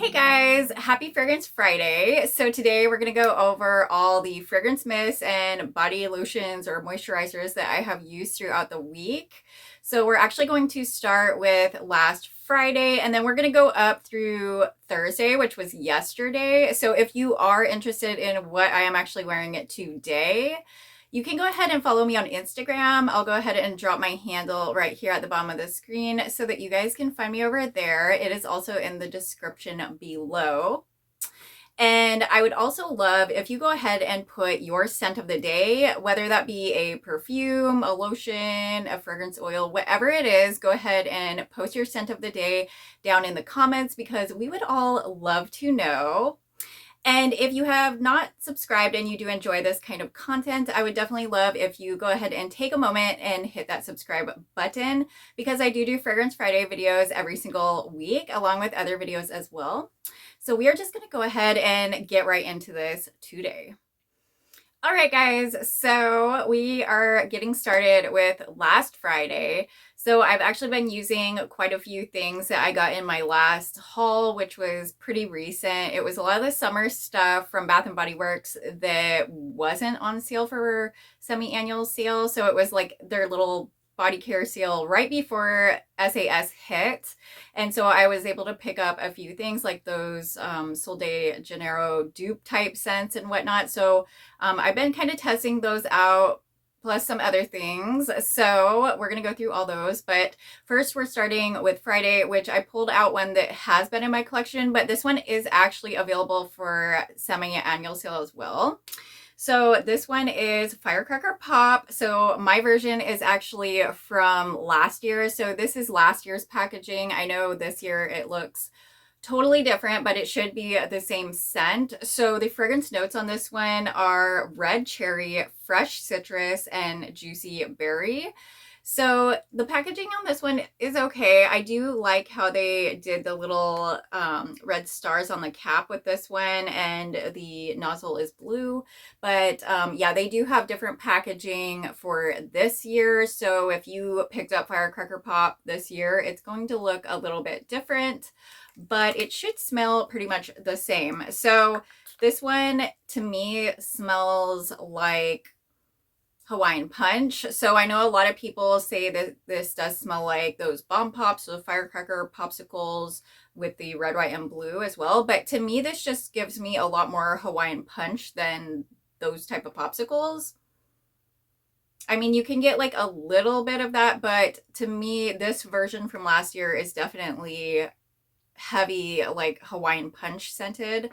Hey guys, happy Fragrance Friday. So today we're going to go over all the fragrance mists and body lotions or moisturizers that I have used throughout the week. So we're actually going to start with last Friday and then we're going to go up through Thursday, which was yesterday. So if you are interested in what I am actually wearing it today, you can go ahead and follow me on Instagram. I'll go ahead and drop my handle right here at the bottom of the screen so that you guys can find me over there. It is also in the description below. And I would also love if you go ahead and put your scent of the day, whether that be a perfume, a lotion, a fragrance oil, whatever it is, go ahead and post your scent of the day down in the comments because we would all love to know. And if you have not subscribed and you do enjoy this kind of content, I would definitely love if you go ahead and take a moment and hit that subscribe button because I do Fragrance Friday videos every single week along with other videos as well. So we are just going to go ahead and get right into this today. All right, guys, so we are getting started with last Friday. So I've actually been using quite a few things that I got in my last haul, which was pretty recent. It was a lot of the summer stuff from Bath & Body Works that wasn't on sale for semi-annual sale. So it was like their little body care sale right before SAS hit. And so I was able to pick up a few things like those Sol de Janeiro dupe type scents and whatnot. So I've been kind of testing those out plus some other things. So we're going to go through all those. But first we're starting with Friday, which I pulled out one that has been in my collection, but this one is actually available for semi-annual sale as well. So this one is Firecracker Pop. So my version is actually from last year. So this is last year's packaging. I know this year it looks totally different, but it should be the same scent. So the fragrance notes on this one are red cherry, fresh citrus, and juicy berry. So the packaging on this one is okay. I do like how they did the little red stars on the cap with this one, and the nozzle is blue. But yeah, they do have different packaging for this year. So if you picked up Firecracker Pop this year, it's going to look a little bit different, but it should smell pretty much the same. So this one to me smells like Hawaiian Punch. So I know a lot of people say that this does smell like those bomb pops, so firecracker popsicles with the red, white, and blue as well. But to me, this just gives me a lot more Hawaiian Punch than those type of popsicles. I mean, you can get like a little bit of that, but to me, this version from last year is definitely heavy, like Hawaiian Punch scented.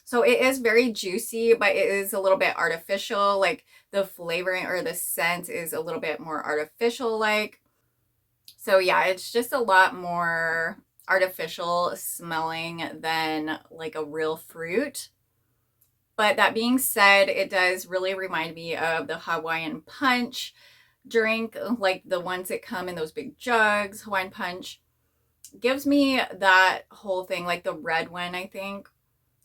So it is very juicy, but it is a little bit artificial. Like the flavoring or the scent is a little bit more artificial like. So yeah, it's just a lot more artificial smelling than like a real fruit. But that being said, it does really remind me of the Hawaiian Punch drink, like the ones that come in those big jugs. Hawaiian Punch gives me that whole thing, like the red one, I think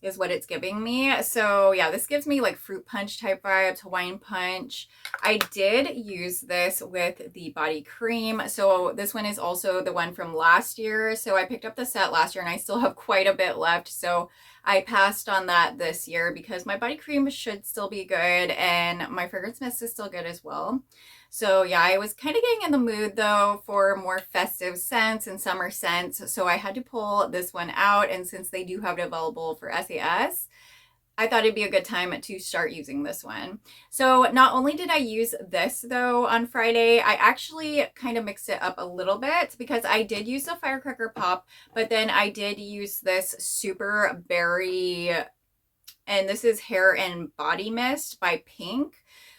is what it's giving me. So yeah, this gives me like fruit punch type vibes, Hawaiian Punch. I did use this with the body cream. So this one is also the one from last year. So I picked up the set last year and I still have quite a bit left. So I passed on that this year because my body cream should still be good and my fragrance mist is still good as well. So yeah, I was kind of getting in the mood though for more festive scents and summer scents. So I had to pull this one out. And since they do have it available for SAS, I thought it'd be a good time to start using this one. So not only did I use this though on Friday, I actually kind of mixed it up a little bit because I did use the Firecracker Pop, but then I did use this Super Berry, and this is Hair and Body Mist by Pink.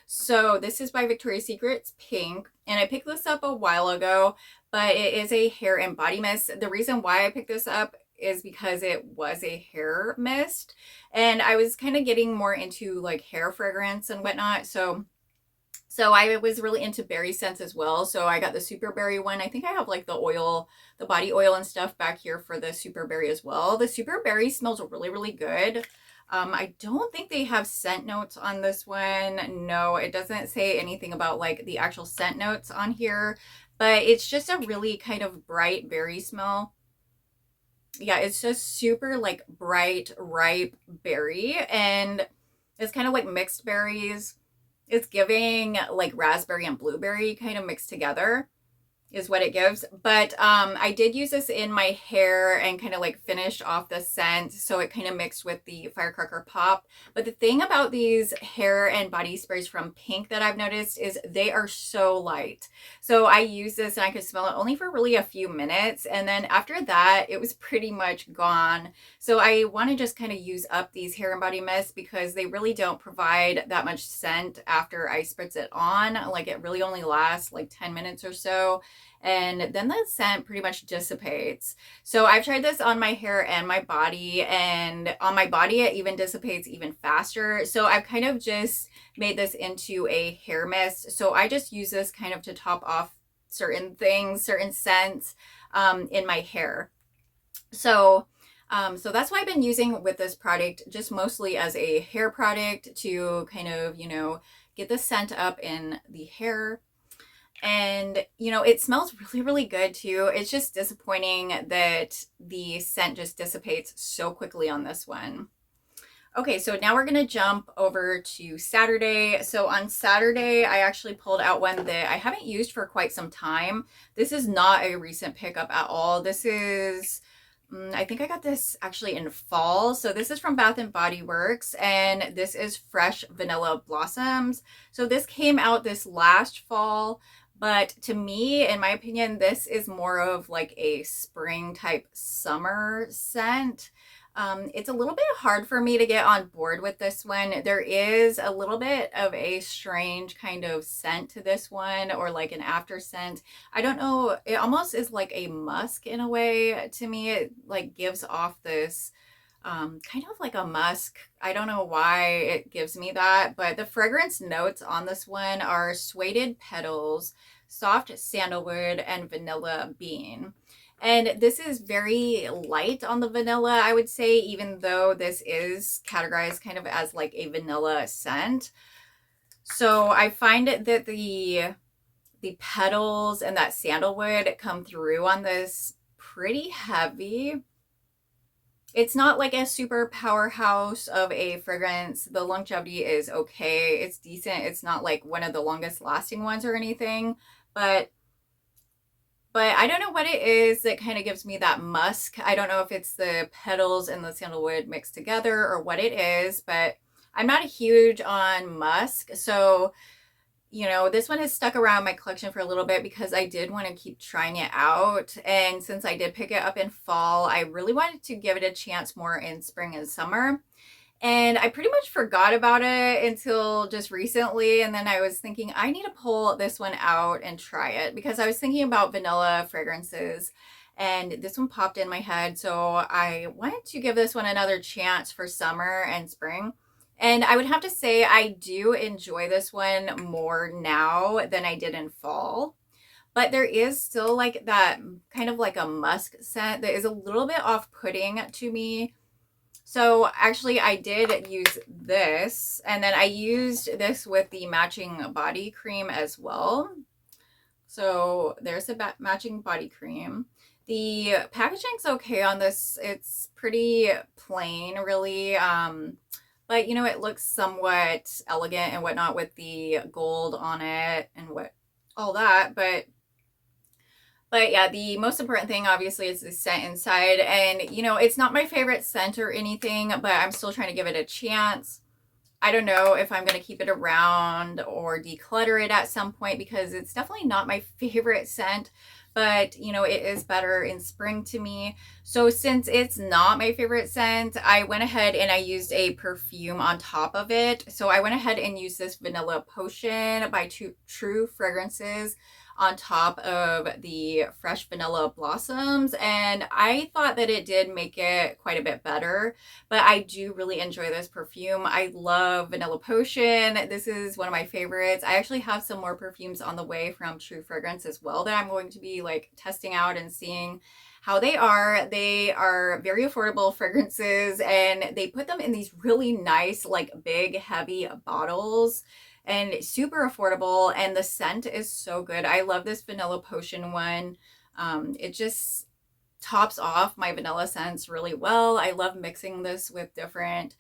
So this is by Victoria's Secret's Pink, and I picked this up a while ago, but it is a hair and body mist. The reason why I picked this up is because it was a hair mist, and I was kind of getting more into like hair fragrance and whatnot. So I was really into berry scents as well. So I got the Super Berry one. I think I have like the oil, the body oil and stuff back here for the Super Berry as well. The Super Berry smells really, really good. I don't think they have scent notes on this one. No, it doesn't say anything about like the actual scent notes on here, but it's just a really kind of bright berry smell. Yeah, it's just super like bright, ripe berry, and it's kind of like mixed berries. It's giving like raspberry and blueberry kind of mixed together is what it gives. But I did use this in my hair and kind of like finished off the scent. So it kind of mixed with the firecracker pop. But the thing about these hair and body sprays from Pink that I've noticed is they are so light. So I used this and I could smell it only for really a few minutes. And then after that, it was pretty much gone. So I want to just kind of use up these hair and body mists because they really don't provide that much scent after I spritz it on. Like it really only lasts like 10 minutes or so, and then the scent pretty much dissipates. So I've tried this on my hair and my body, and on my body it even dissipates even faster. So I've kind of just made this into a hair mist. So I just use this kind of to top off certain things, certain scents in my hair. So so that's why I've been using with this product, just mostly as a hair product to kind of, get the scent up in the hair. And, it smells really, really good too. It's just disappointing that the scent just dissipates so quickly on this one. Okay, so now we're going to jump over to Saturday. So on Saturday, I actually pulled out one that I haven't used for quite some time. This is not a recent pickup at all. This is, I think I got this actually in fall. So this is from Bath and Body Works, and this is Fresh Vanilla Blossoms. So this came out this last fall. But to me, in my opinion, this is more of like a spring type summer scent. It's a little bit hard for me to get on board with this one. There is a little bit of a strange kind of scent to this one, or like an after scent. I don't know. It almost is like a musk in a way to me. It like gives off this kind of like a musk. I don't know why it gives me that, but the fragrance notes on this one are suede petals, soft sandalwood, and vanilla bean. And this is very light on the vanilla, I would say, even though this is categorized kind of as like a vanilla scent. So I find that the petals and that sandalwood come through on this pretty heavy. It's not like a super powerhouse of a fragrance. The longevity is okay. It's decent. It's not like one of the longest lasting ones or anything, but I don't know what it is that kind of gives me that musk. I don't know if it's the petals and the sandalwood mixed together or what it is, but I'm not a huge on musk. So, this one has stuck around my collection for a little bit because I did want to keep trying it out. And since I did pick it up in fall, I really wanted to give it a chance more in spring and summer. And I pretty much forgot about it until just recently. And then I was thinking, I need to pull this one out and try it because I was thinking about vanilla fragrances. And this one popped in my head. So I wanted to give this one another chance for summer and spring. And I would have to say, I do enjoy this one more now than I did in fall. But there is still like that kind of like a musk scent that is a little bit off putting to me. So actually I did use this, and then I used this with the matching body cream as well. So there's a matching body cream. The packaging's okay on this. It's pretty plain really. But it looks somewhat elegant and whatnot with the gold on it and all that. But yeah, the most important thing obviously is the scent inside. And it's not my favorite scent or anything, but I'm still trying to give it a chance. I don't know if I'm going to keep it around or declutter it at some point because it's definitely not my favorite scent, but it is better in spring to me. So since it's not my favorite scent, I went ahead and I used a perfume on top of it. So I went ahead and used this Vanilla Potion by True Fragrances on top of the Fresh Vanilla Blossoms, and I thought that it did make it quite a bit better. But I do really enjoy this perfume. I love Vanilla Potion. This is one of my favorites. I actually have some more perfumes on the way from True Fragrance as well that I'm going to be like testing out and seeing how they are. They are very affordable fragrances, and they put them in these really nice, like big, heavy bottles, and super affordable. And the scent is so good. I love this Vanilla Potion one. It just tops off my vanilla scents really well. I love mixing this with different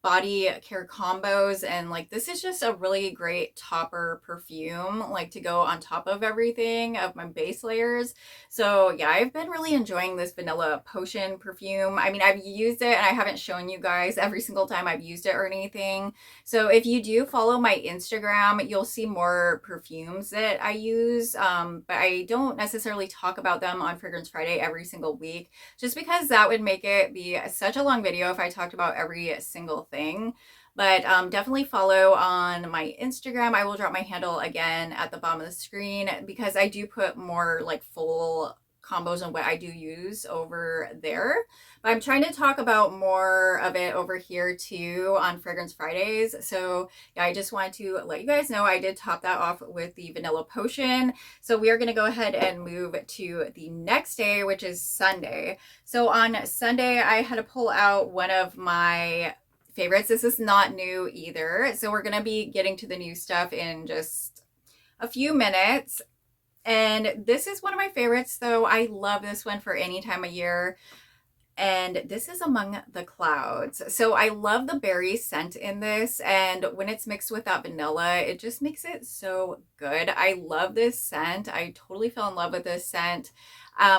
body care combos, and like this is just a really great topper perfume, like to go on top of everything of my base layers. So yeah, I've been really enjoying this vanilla potion perfume. I mean, I've used it and I haven't shown you guys every single time I've used it or anything. So if you do follow my Instagram, you'll see more perfumes that I use, but I don't necessarily talk about them on Fragrance Friday every single week, just because that would make it be such a long video if I talked about every single thing. But definitely follow on my Instagram. I will drop my handle again at the bottom of the screen, because I do put more like full combos on what I do use over there. But I'm trying to talk about more of it over here too on Fragrance Fridays. So yeah, I just wanted to let you guys know I did top that off with the vanilla potion. So we are going to go ahead and move to the next day, which is Sunday. So on Sunday, I had to pull out one of my favorites. This is not new either. So we're going to be getting to the new stuff in just a few minutes. And this is one of my favorites, though. I love this one for any time of year. And this is Among the Clouds. So I love the berry scent in this. And when it's mixed with that vanilla, it just makes it so good. I love this scent. I totally fell in love with this scent.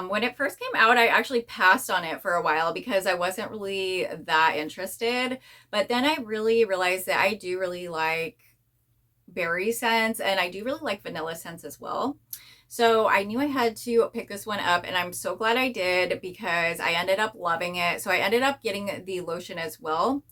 When it first came out, I actually passed on it for a while because I wasn't really that interested. But then I really realized that I do really like berry scents, and I do really like vanilla scents as well. So I knew I had to pick this one up, and I'm so glad I did because I ended up loving it. So I ended up getting the lotion as well.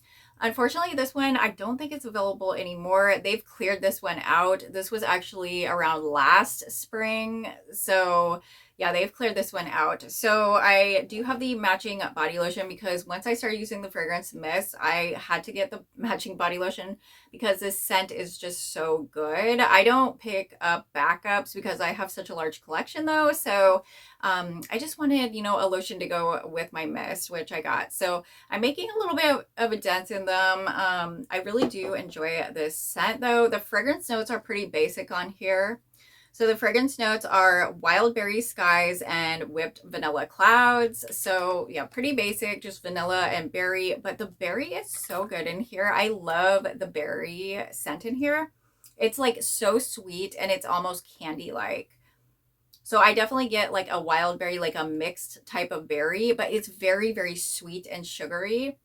Unfortunately, this one, I don't think it's available anymore. They've cleared this one out. This was actually around last spring. So yeah, they've cleared this one out. So I do have the matching body lotion, because once I started using the fragrance mist, I had to get the matching body lotion because this scent is just so good. I don't pick up backups because I have such a large collection though. So I just wanted, you know, a lotion to go with my mist, which I got. So I'm making a little bit of a dent in them. I really do enjoy this scent though. The fragrance notes are pretty basic on here. So the fragrance notes are wild berry skies and whipped vanilla clouds. So yeah, pretty basic, just vanilla and berry, but the berry is so good in here. I love the berry scent in here. It's like so sweet and it's almost candy-like. So I definitely get like a wild berry, like a mixed type of berry, but it's very, very sweet and sugary.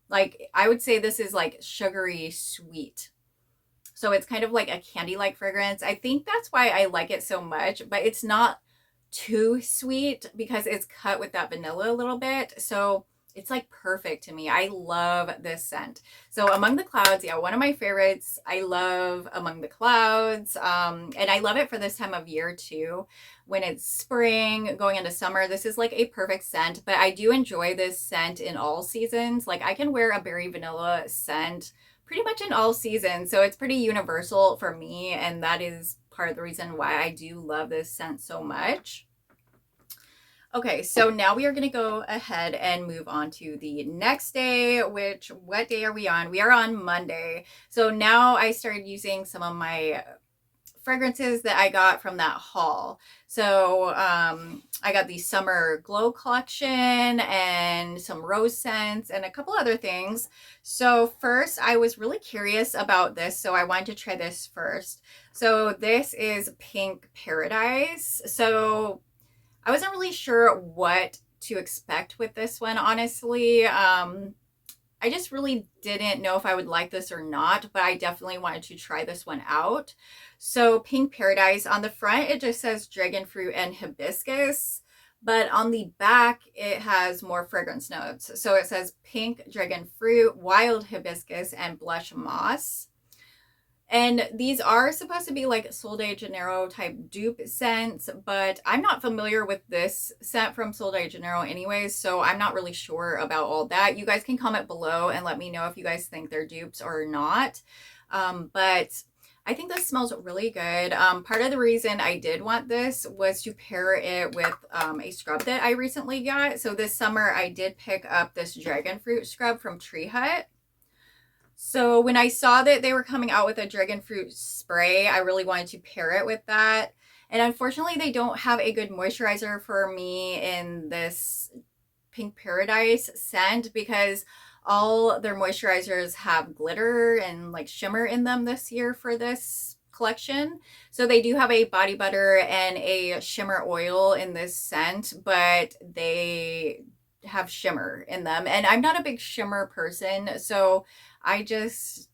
Like I would say this is like sugary sweet. So it's kind of like a candy-like fragrance. I think that's why I like it so much, but it's not too sweet because it's cut with that vanilla a little bit. So it's like perfect to me. I love this scent. So Among the Clouds, yeah, one of my favorites. I love Among the Clouds. And I love it for this time of year too. When it's spring, going into summer, this is like a perfect scent. But I do enjoy this scent in all seasons. Like I can wear a berry vanilla scent pretty much in all seasons. So it's pretty universal for me. And that is part of the reason why I do love this scent so much. Okay, so now we are going to go ahead and move on to the next day, which, what day are we on? We are on Monday. So now I started using some of my fragrances that I got from that haul. So I got the Summer Glow collection and some rose scents and a couple other things. So first, I was really curious about this, so I wanted to try this first. So this is Pink Paradise. So I wasn't really sure what to expect with this one, honestly. I just really didn't know if I would like this or not, but I definitely wanted to try this one out. So Pink Paradise, on the front, it just says dragon fruit and hibiscus, but on the back, it has more fragrance notes. So it says pink dragon fruit, wild hibiscus, and blush moss. And these are supposed to be like Sol de Janeiro type dupe scents, but I'm not familiar with this scent from Sol de Janeiro anyways, so I'm not really sure about all that. You guys can comment below and let me know if you guys think they're dupes or not. But I think this smells really good. Part of the reason I did want this was to pair it with a scrub that I recently got. So this summer I did pick up this dragon fruit scrub from Tree Hut. So when I saw that they were coming out with a dragon fruit spray, I really wanted to pair it with that. And unfortunately, they don't have a good moisturizer for me in this Pink Paradise scent because all their moisturizers have glitter and like shimmer in them this year for this collection. So they do have a body butter and a shimmer oil in this scent, but they have shimmer in them. And I'm not a big shimmer person, so I just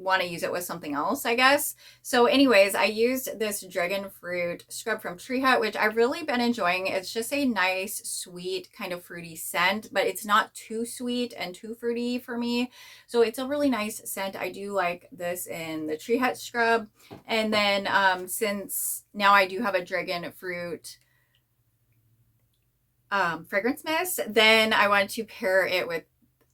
want to use it with something else, I guess. So anyways, I used this dragon fruit scrub from Tree Hut, which I've really been enjoying. It's just a nice, sweet, kind of fruity scent, but it's not too sweet and too fruity for me. So it's a really nice scent. I do like this in the Tree Hut scrub. And then since now I do have a dragon fruit fragrance mist, then I wanted to pair it with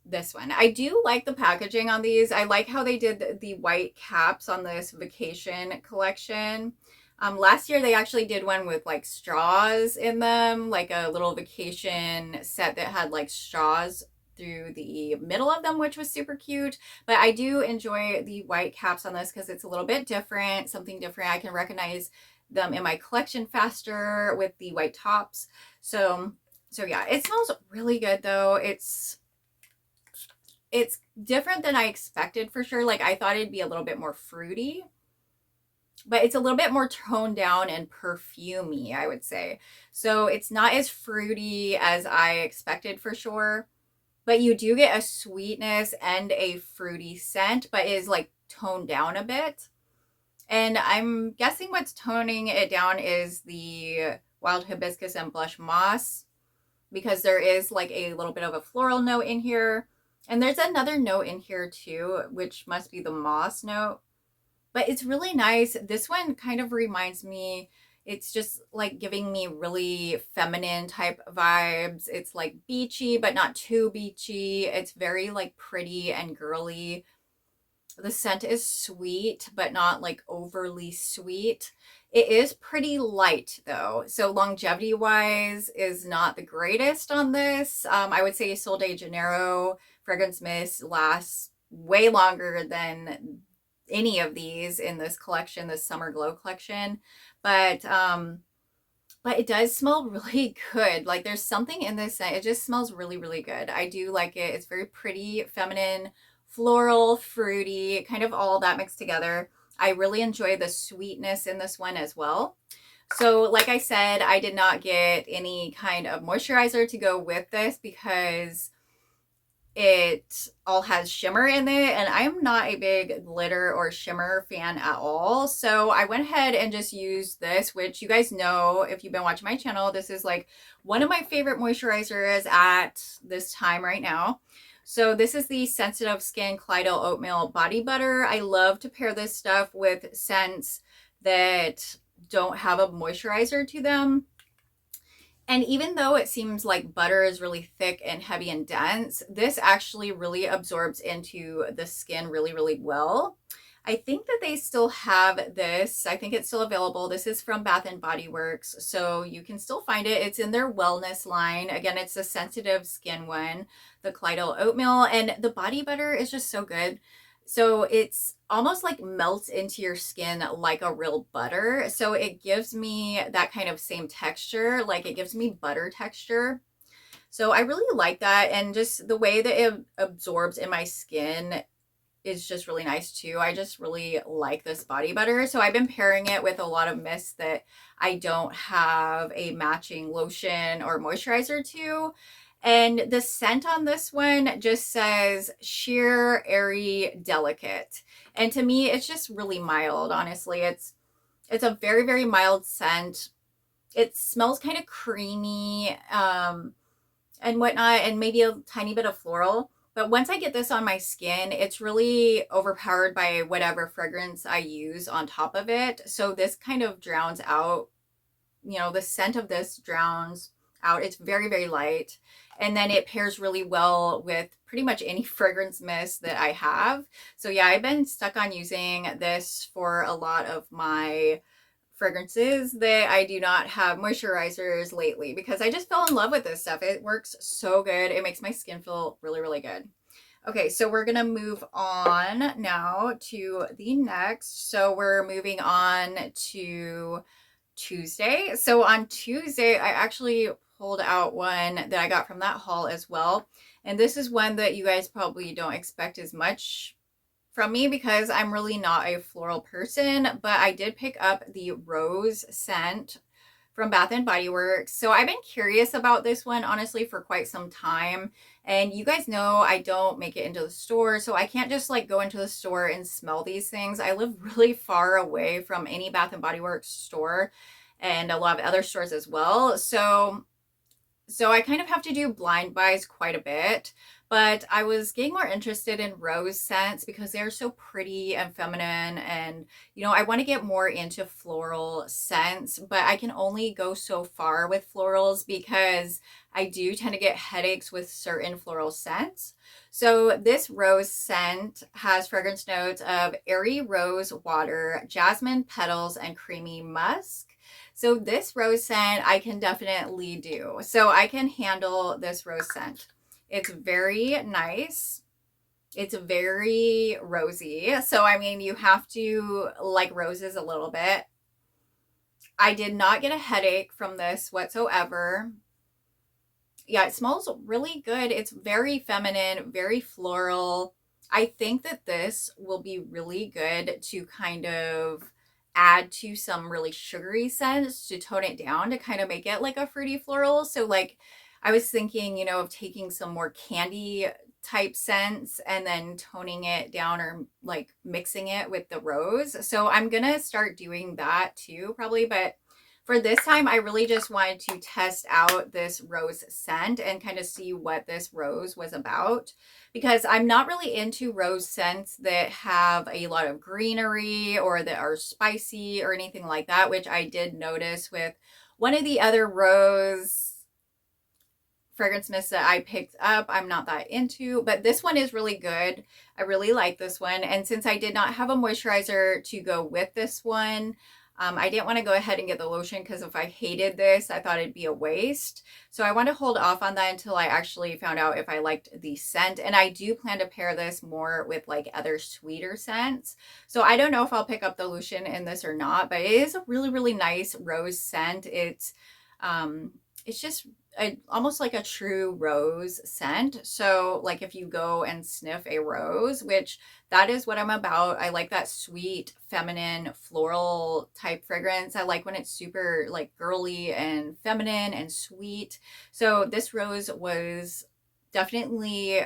this one. I do like the packaging on these. I like how they did the white caps on this vacation collection. Last year they actually did one with like straws in them, like a little vacation set that had like straws through the middle of them, which was super cute. But I do enjoy the white caps on this because it's a little bit different, something different. I can recognize them in my collection faster with the white tops. So yeah, it smells really good though. It's different than I expected for sure. Like I thought it'd be a little bit more fruity, but it's a little bit more toned down and perfumey, I would say. So it's not as fruity as I expected for sure, but you do get a sweetness and a fruity scent, but it is like toned down a bit. And I'm guessing what's toning it down is the wild hibiscus and blush moss, because there is like a little bit of a floral note in here. And there's another note in here too, which must be the moss note. But it's really nice. This one kind of reminds me, it's just like giving me really feminine type vibes. It's like beachy, but not too beachy. It's very like pretty and girly. The scent is sweet, but not like overly sweet. It is pretty light though. So longevity wise is not the greatest on this. I would say Sol de Janeiro fragrance mist lasts way longer than any of these in this collection, this Summer Glow collection. But it does smell really good. Like there's something in this scent. It just smells really, really good. I do like it. It's very pretty, feminine, floral, fruity, kind of all that mixed together. I really enjoy the sweetness in this one as well. So like I said, I did not get any kind of moisturizer to go with this because it all has shimmer in it, and I'm not a big glitter or shimmer fan at all. So I went ahead and just used this, which you guys know if you've been watching my channel, this is like one of my favorite moisturizers at this time right now. So this is the Sensitive Skin Kaleido Oatmeal Body Butter. I love to pair this stuff with scents that don't have a moisturizer to them. And even though it seems like butter is really thick and heavy and dense, this actually really absorbs into the skin really, really well. I think that they still have this. I think it's still available. This is from Bath and Body Works, so you can still find it. It's in their wellness line. Again, it's a sensitive skin one, the Kaleido Oatmeal, and the body butter is just so good. So it's almost like melts into your skin like a real butter. So it gives me that kind of same texture, like it gives me butter texture. So I really like that. And just the way that it absorbs in my skin is just really nice too. I just really like this body butter. So I've been pairing it with a lot of mists that I don't have a matching lotion or moisturizer to. And the scent on this one just says sheer, airy, delicate. And to me, it's just really mild, honestly. It's a very, very mild scent. It smells kind of creamy and whatnot, and maybe a tiny bit of floral. But once I get this on my skin, it's really overpowered by whatever fragrance I use on top of it. So this kind of drowns out, the scent of this drowns out. It's very, very light. And then it pairs really well with pretty much any fragrance mist that I have. So yeah, I've been stuck on using this for a lot of my fragrances that I do not have moisturizers lately because I just fell in love with this stuff. It works so good. It makes my skin feel really, really good. Okay, so we're gonna move on now to the next. So we're moving on to Tuesday. So on Tuesday, I actually pulled out one that I got from that haul as well. And this is one that you guys probably don't expect as much from me because I'm really not a floral person, but I did pick up the rose scent from Bath and Body Works. So I've been curious about this one honestly for quite some time. And you guys know I don't make it into the store, so I can't just like go into the store and smell these things. I live really far away from any Bath and Body Works store and a lot of other stores as well. So I kind of have to do blind buys quite a bit, but I was getting more interested in rose scents because they're so pretty and feminine. And, I want to get more into floral scents, but I can only go so far with florals because I do tend to get headaches with certain floral scents. So this rose scent has fragrance notes of airy rose water, jasmine petals, and creamy musk. So this rose scent I can definitely do. So I can handle this rose scent. It's very nice. It's very rosy. So, I mean, you have to like roses a little bit. I did not get a headache from this whatsoever. Yeah, it smells really good. It's very feminine, very floral. I think that this will be really good to kind of add to some really sugary scents to tone it down to kind of make it like a fruity floral. So like I was thinking, of taking some more candy type scents and then toning it down or like mixing it with the rose. So I'm going to start doing that too probably, but for this time, I really just wanted to test out this rose scent and kind of see what this rose was about because I'm not really into rose scents that have a lot of greenery or that are spicy or anything like that, which I did notice with one of the other rose fragrance mists that I picked up. I'm not that into, but this one is really good. I really like this one. And since I did not have a moisturizer to go with this one, I didn't want to go ahead and get the lotion because if I hated this, I thought it'd be a waste. So I want to hold off on that until I actually found out if I liked the scent. And I do plan to pair this more with like other sweeter scents. So I don't know if I'll pick up the lotion in this or not, but it is a really, really nice rose scent. It's just almost like a true rose scent. So like if you go and sniff a rose, which that is what I'm about. I like that sweet, feminine, floral type fragrance. I like when it's super like girly and feminine and sweet. So this rose was definitely,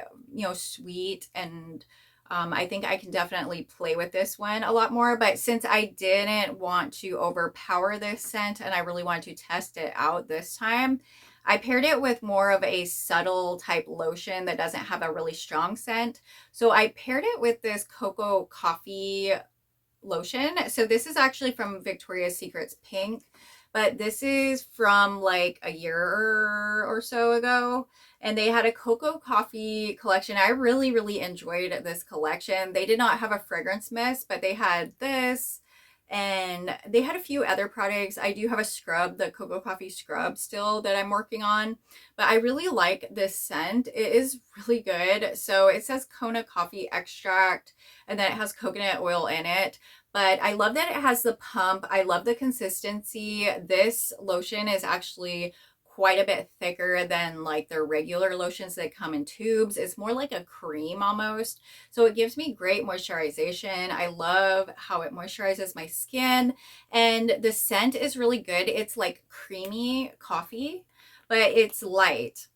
sweet and I think I can definitely play with this one a lot more, but since I didn't want to overpower this scent and I really wanted to test it out this time, I paired it with more of a subtle type lotion that doesn't have a really strong scent. So I paired it with this cocoa coffee lotion. So this is actually from Victoria's Secret's Pink, but this is from like a year or so ago. And they had a cocoa coffee collection. I really, really enjoyed this collection. They did not have a fragrance mist, but they had this and they had a few other products. I do have a scrub, the cocoa coffee scrub still that I'm working on, but I really like this scent. It is really good. So it says Kona coffee extract and then it has coconut oil in it. But I love that it has the pump. I love the consistency. This lotion is actually quite a bit thicker than like their regular lotions that come in tubes. It's more like a cream almost. So it gives me great moisturization. I love how it moisturizes my skin. And the scent is really good. It's like creamy coffee, but it's light.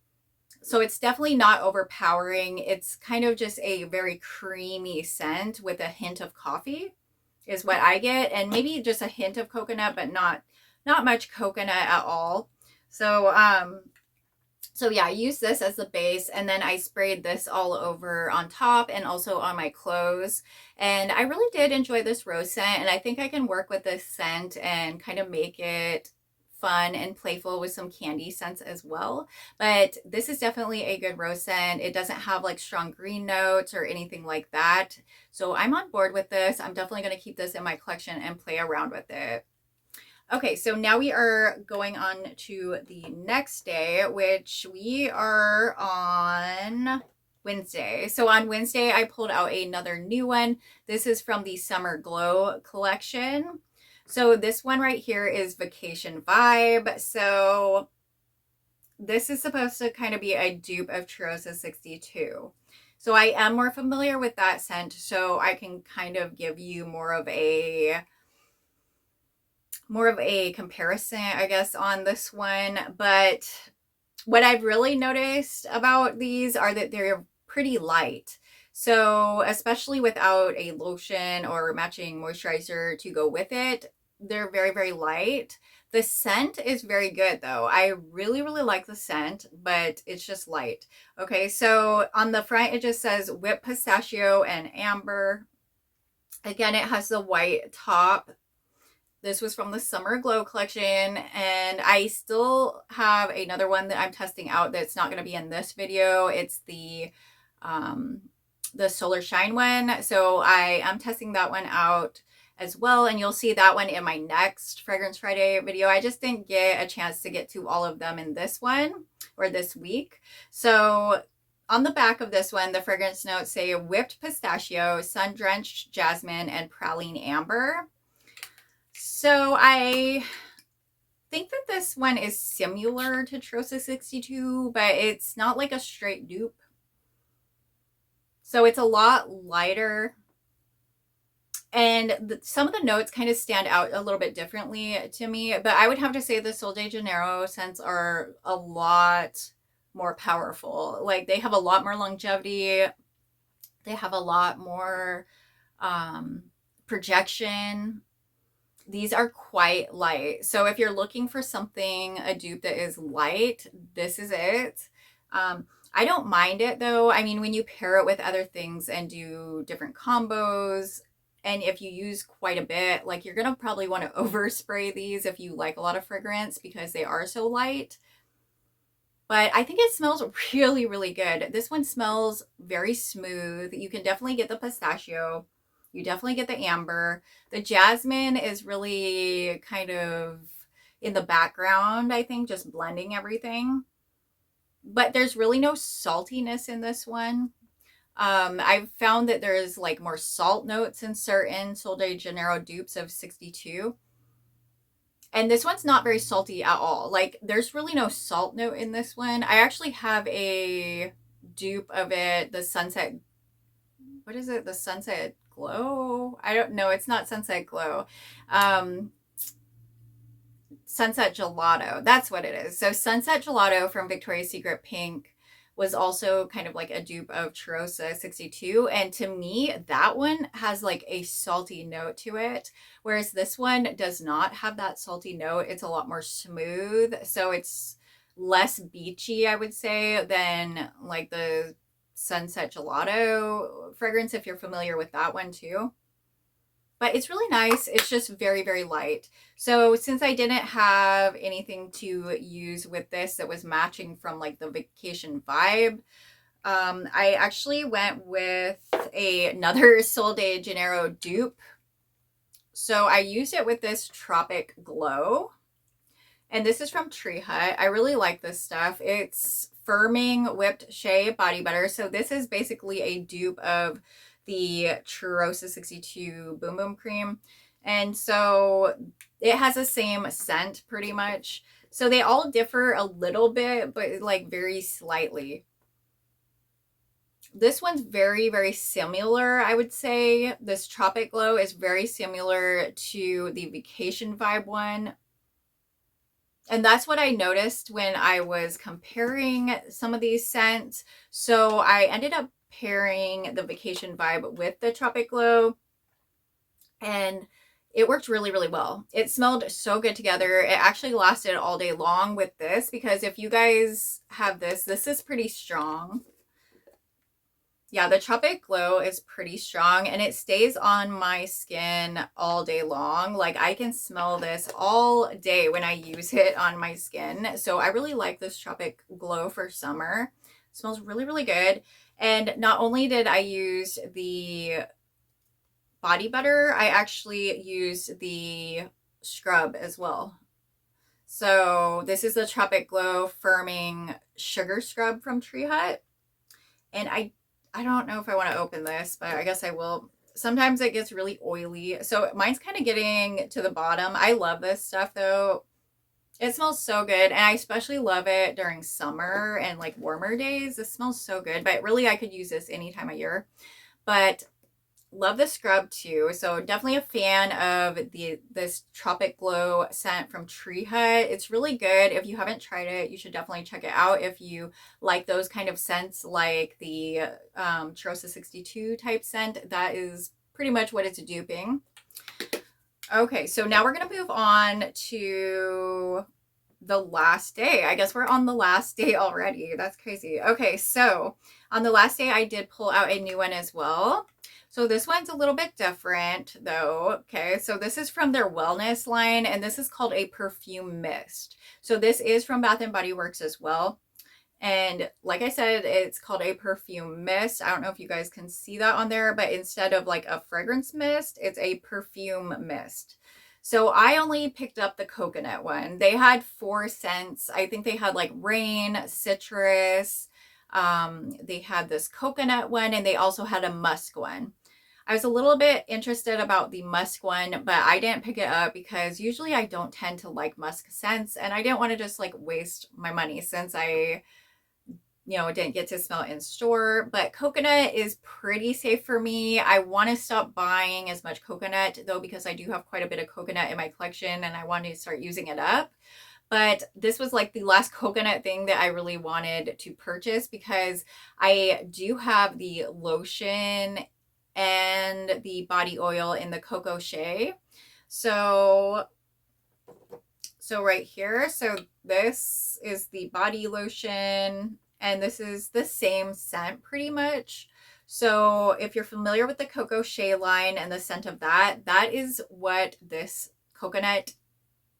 So it's definitely not overpowering. It's kind of just a very creamy scent with a hint of coffee is what I get, and maybe just a hint of coconut, but not much coconut at all. So yeah, I used this as the base and then I sprayed this all over on top and also on my clothes. And I really did enjoy this rose scent and I think I can work with this scent and kind of make it fun and playful with some candy scents as well. But this is definitely a good rose scent. It doesn't have like strong green notes or anything like that. So I'm on board with this. I'm definitely going to keep this in my collection and play around with it. Okay, so now we are going on to the next day, which we are on Wednesday. So on Wednesday, I pulled out another new one. This is from the Summer Glow collection. So this one right here is Vacation Vibe. So this is supposed to kind of be a dupe of Cheirosa 62. So I am more familiar with that scent, so I can kind of give you more of a comparison, I guess, on this one. But what I've really noticed about these are that they're pretty light. So especially without a lotion or matching moisturizer to go with it, they're very, very light. The scent is very good though. I really, really like the scent, but it's just light. Okay, so on the front, it just says whipped pistachio and amber. Again, it has the white top. This was from the Summer Glow collection, and I still have another one that I'm testing out that's not going to be in this video. It's the Solar Shine one. So I am testing that one out as well, and you'll see that one in my next Fragrance Friday video. I just didn't get a chance to get to all of them in this one or this week. So on the back of this one, the fragrance notes say whipped pistachio, sun-drenched jasmine, and praline amber. So I think that this one is similar to Cheirosa 62, but it's not like a straight dupe. So it's a lot lighter. And some of the notes kind of stand out a little bit differently to me, but I would have to say the Sol de Janeiro scents are a lot more powerful. Like they have a lot more longevity. They have a lot more projection. These are quite light. So if you're looking for something, a dupe that is light, this is it. I don't mind it though. I mean, when you pair it with other things and do different combos, and if you use quite a bit, like you're going to probably want to overspray these if you like a lot of fragrance because they are so light. But I think it smells really, really good. This one smells very smooth. You can definitely get the pistachio. You definitely get the amber. The jasmine is really kind of in the background, I think, just blending everything. But there's really no saltiness in this one. I've found that there's like more salt notes in certain Sol de Janeiro dupes of 62. And this one's not very salty at all. Like there's really no salt note in this one. I actually have a dupe of it, the Sunset, what is it? The Sunset Glow? I don't know. It's not Sunset Glow. Sunset Gelato. That's what it is. So Sunset Gelato from Victoria's Secret Pink was also kind of like a dupe of Cheirosa 62. And to me, that one has like a salty note to it. Whereas this one does not have that salty note. It's a lot more smooth. So it's less beachy, I would say, than like the Sunset Gelato fragrance, if you're familiar with that one too. But it's really nice. It's just very, very light. So since I didn't have anything to use with this that was matching from like the Vacation Vibe, I actually went with another Sol de Janeiro dupe. So I used it with this Tropic Glow. And this is from Tree Hut. I really like this stuff. It's firming whipped shea body butter. So this is basically a dupe of the Cheirosa 62 Boom Boom Cream. And so it has the same scent pretty much. So they all differ a little bit, but like very slightly. This one's very, very similar, I would say. This Tropic Glow is very similar to the Vacation Vibe one. And that's what I noticed when I was comparing some of these scents. So I ended up pairing the Vacation Vibe with the Tropic Glow, and it worked really, really well. It smelled so good together. It actually lasted all day long with this, because if you guys have this is pretty strong. Yeah, the Tropic Glow is pretty strong, and it stays on my skin all day long. Like I can smell this all day when I use it on my skin. So I really like this Tropic Glow for summer. It smells really, really good. And not only did I use the body butter, I actually used the scrub as well. So this is the Tropic Glow Firming Sugar Scrub from Tree Hut. And I don't know if I want to open this, but I guess I will. sometimes it gets really oily. So mine's kind of getting to the bottom. I love this stuff though. It smells so good, and I especially love it during summer and like warmer days. This smells so good, but really I could use this any time of year. But love the scrub too. So definitely a fan of this Tropic Glow scent from Tree Hut. It's really good. If you haven't tried it, you should definitely check it out. If you like those kind of scents, like the Cheirosa 62 type scent, that is pretty much what it's duping. Okay, so now we're gonna move on to the last day. I guess we're on the last day already. That's crazy. Okay, so on the last day, I did pull out a new one as well. So this one's a little bit different though. Okay, so this is from their wellness line, and this is called a perfume mist. So this is from Bath and Body Works as well. And like I said, it's called a perfume mist. I don't know if you guys can see that on there, but instead of like a fragrance mist, it's a perfume mist. So I only picked up the coconut one. They had 4 scents. I think they had like rain, citrus. They had this coconut one, and they also had a musk one. I was a little bit interested about the musk one, but I didn't pick it up because usually I don't tend to like musk scents, and I didn't want to just like waste my money since I didn't get to smell it in store. But coconut is pretty safe for me. I want to stop buying as much coconut though, because I do have quite a bit of coconut in my collection and I want to start using it up. But this was like the last coconut thing that I really wanted to purchase, because I do have the lotion and the body oil in the Coco Shea. So right here, so this is the body lotion, and this is the same scent pretty much. So if you're familiar with the Coco Shea line and the scent of that, that is what this coconut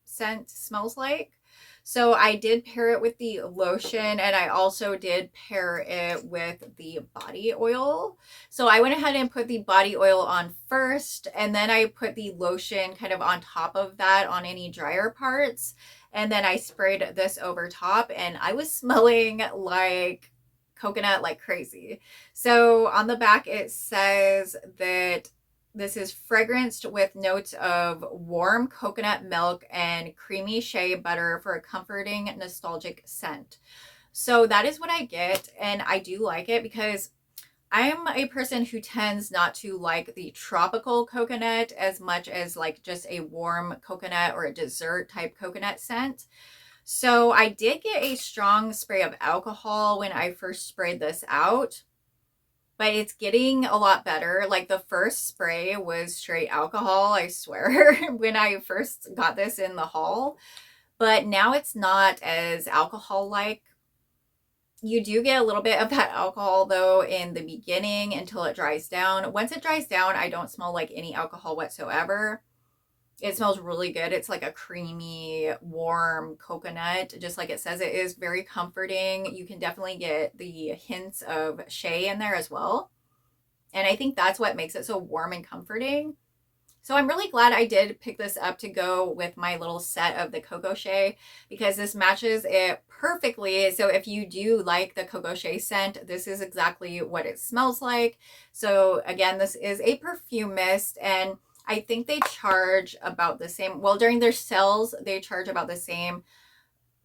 scent smells like. So I did pair it with the lotion, and I also did pair it with the body oil. So I went ahead and put the body oil on first, and then I put the lotion kind of on top of that on any drier parts. And then I sprayed this over top, and I was smelling like coconut like crazy. So on the back, it says that this is fragranced with notes of warm coconut milk and creamy shea butter for a comforting, nostalgic scent. So that is what I get, and I do like it because I'm a person who tends not to like the tropical coconut as much as like just a warm coconut or a dessert type coconut scent. So I did get a strong spray of alcohol when I first sprayed this out, but it's getting a lot better. Like the first spray was straight alcohol, I swear, when I first got this in the haul. But now it's not as alcohol-like. You do get a little bit of that alcohol though in the beginning until it dries down. Once it dries down, I don't smell like any alcohol whatsoever. It smells really good. It's like a creamy, warm coconut, just like it says. It is very comforting. You can definitely get the hints of shea in there as well. And I think that's what makes it so warm and comforting. So I'm really glad I did pick this up to go with my little set of the Coco Shea, because this matches it perfectly. So if you do like the Coco Shea scent, this is exactly what it smells like. So again, this is a perfume mist, and I think they charge about the same. Well, during their sales, they charge about the same.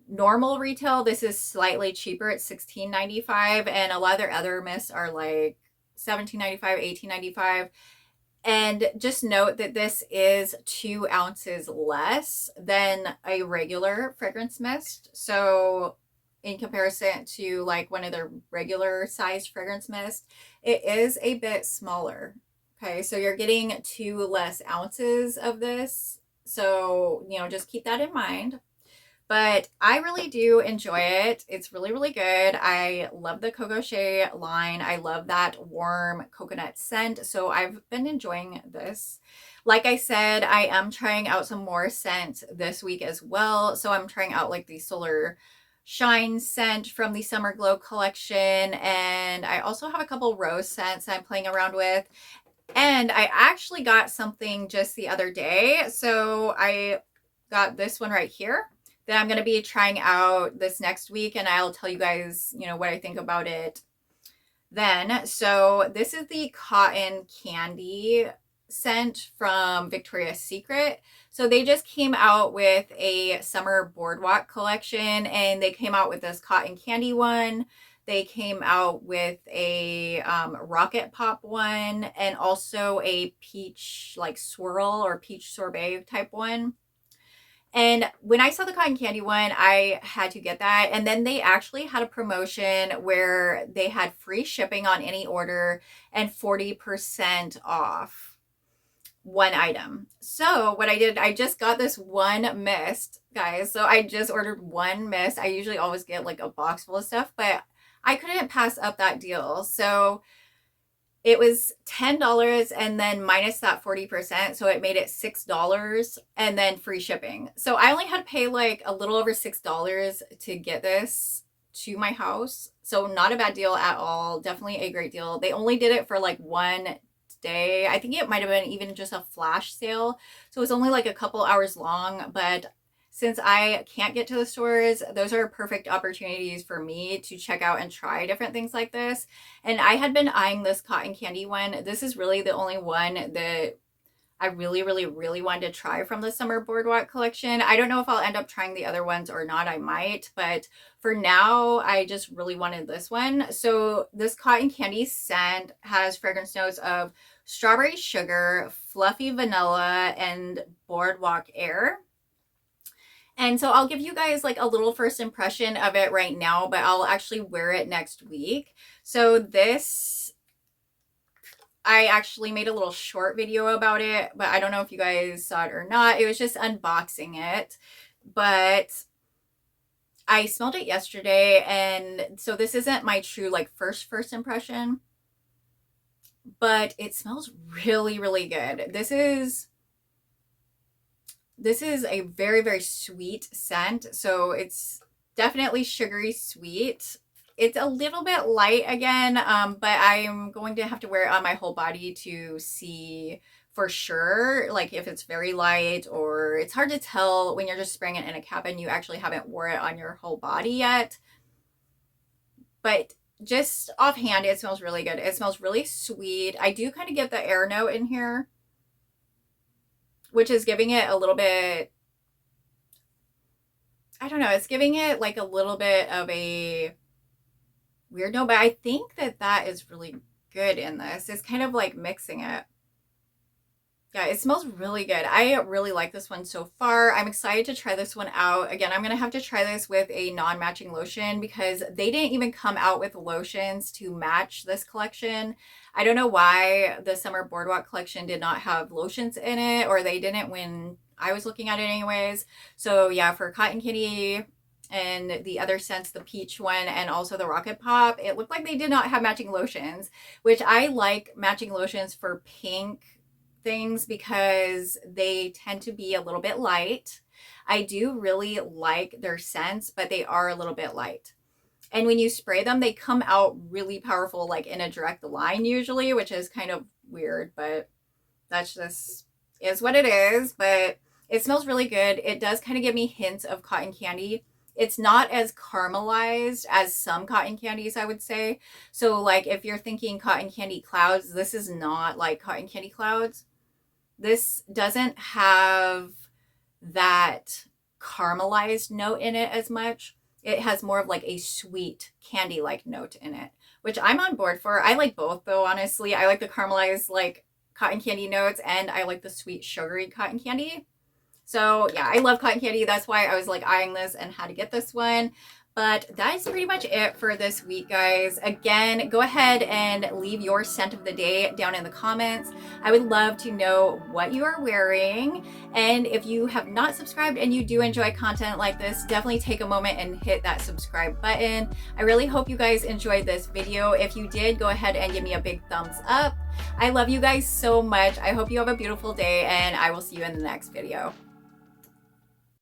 Normal retail, this is slightly cheaper at $16.95, and a lot of their other mists are like $17.95, $18.95. And just note that this is 2 ounces less than a regular fragrance mist. So in comparison to like one of their regular sized fragrance mists, it is a bit smaller. Okay, so you're getting 2 less ounces of this. So, just keep that in mind. But I really do enjoy it. It's really, really good. I love the Coco Shea line. I love that warm coconut scent. So I've been enjoying this. Like I said, I am trying out some more scents this week as well. So I'm trying out like the Solar Shine scent from the Summer Glow collection. And I also have a couple rose scents I'm playing around with. And I actually got something just the other day. So I got this one right here that I'm going to be trying out this next week, and I'll tell you guys, what I think about it Then, so this is the cotton candy scent from Victoria's Secret. So they just came out with a summer boardwalk collection, and they came out with this cotton candy one. They came out with a rocket pop one, and also a peach like swirl or peach sorbet type one. And when I saw the cotton candy one, I had to get that. And then they actually had a promotion where they had free shipping on any order and 40% off one item. So what I did, I just got this one mist, guys. So I just ordered one mist. I usually always get like a box full of stuff, but I couldn't pass up that deal. So it was $10 and then minus that 40%. So it made it $6 and then free shipping. So I only had to pay like a little over $6 to get this to my house. So not a bad deal at all. Definitely a great deal. They only did it for like one day. I think it might have been even just a flash sale. So it was only like a couple hours long, but since I can't get to the stores, those are perfect opportunities for me to check out and try different things like this. And I had been eyeing this cotton candy one. This is really the only one that I really, really, really wanted to try from the summer boardwalk collection. I don't know if I'll end up trying the other ones or not. I might, but for now, I just really wanted this one. So this cotton candy scent has fragrance notes of strawberry sugar, fluffy vanilla, and boardwalk air. And so I'll give you guys like a little first impression of it right now, but I'll actually wear it next week. So this, I actually made a little short video about it, but I don't know if you guys saw it or not. It was just unboxing it, but I smelled it yesterday. And so this isn't my true like first impression, but it smells really, really good. This is a very, very sweet scent. So it's definitely sugary sweet. It's a little bit light again, but I'm going to have to wear it on my whole body to see for sure, like if it's very light, or it's hard to tell when you're just spraying it in a cap and you actually haven't wore it on your whole body yet. But just offhand, it smells really good. It smells really sweet. I do kind of get the air note in here, which is giving it a little bit, I don't know, it's giving it like a little bit of a weird note, but I think that is really good in this. It's kind of like mixing it. Yeah, it smells really good. I really like this one so far. I'm excited to try this one out. Again, I'm going to have to try this with a non-matching lotion because they didn't even come out with lotions to match this collection. I don't know why the Summer Boardwalk collection did not have lotions in it, or they didn't when I was looking at it anyways. So yeah, for Cotton Kitty and the other scents, the peach one and also the Rocket Pop, it looked like they did not have matching lotions, which I like matching lotions for pink things because they tend to be a little bit light. I do really like their scents, but they are a little bit light. And when you spray them, they come out really powerful, like in a direct line usually, which is kind of weird, but that's just is what it is. But it smells really good. It does kind of give me hints of cotton candy. It's not as caramelized as some cotton candies, I would say. So like if you're thinking cotton candy clouds, this is not like cotton candy clouds. This doesn't have that caramelized note in it as much. It has more of like a sweet candy-like note in it, which I'm on board for. I like both though, honestly. I like the caramelized like cotton candy notes, and I like the sweet sugary cotton candy. So yeah, I love cotton candy. That's why I was like eyeing this and how to get this one. But that is pretty much it for this week, guys. Again, go ahead and leave your scent of the day down in the comments. I would love to know what you are wearing. And if you have not subscribed and you do enjoy content like this, definitely take a moment and hit that subscribe button. I really hope you guys enjoyed this video. If you did, go ahead and give me a big thumbs up. I love you guys so much. I hope you have a beautiful day, and I will see you in the next video.